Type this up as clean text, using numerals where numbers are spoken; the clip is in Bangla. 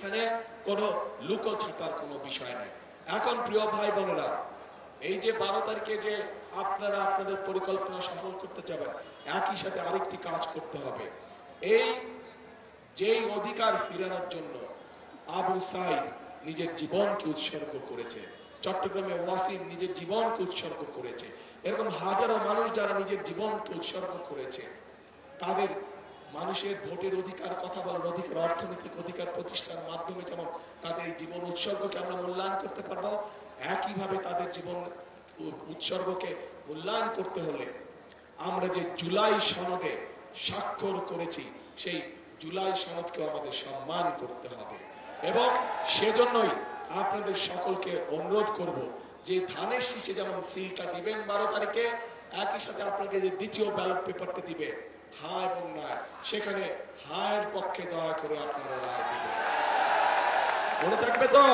এখানে কোনো লুকোছাপার কোনো বিষয় নাই। এখন প্রিয় ভাই বোনেরা, এই যে 12 তারিখে যে আপনারা আপনাদের পরিকল্পনা সফল করতে যাবেন, একই সাথে আরেকটি কাজ করতে হবে। এই যেই অধিকার ফিরানোর জন্য আবু সাইদ নিজের জীবনকে উৎসর্গ করেছে, চট্টগ্রামে ওয়াসিম নিজের জীবনকে উৎসর্গ করেছে, এরকম হাজারো মানুষ যারা নিজের জীবনকে উৎসর্গ করেছে, তাদের মানুষের ভোটের অধিকার, কথা বলার অধিকার, অর্থনৈতিক অধিকার প্রতিষ্ঠার মাধ্যমে যেমন তাদের এই জীবন উৎসর্গকে আমরা মূল্যায়ন করতে পারবো, একইভাবে তাদের জীবন উৎসর্গকে মূল্যায়ন করতে হলে আমরা যে জুলাই সনদে স্বাক্ষর করেছি, সেই জুলাই সনদকে আমাদের সম্মান করতে হবে। এবং সেজন্যই আপনাদের সকলকে অনুরোধ করব যে ধানের শীষে যেমন সিলটা দিবেন 12 তারিখে, একই সাথে আপনাকে যে দ্বিতীয় ব্যালট পেপারটা দিবে হ্যাঁ এবং না, সেখানে হ্যাঁ এর পক্ষে দয়া করে আপনারা রায় দিবেন। মনে থাকবে তো?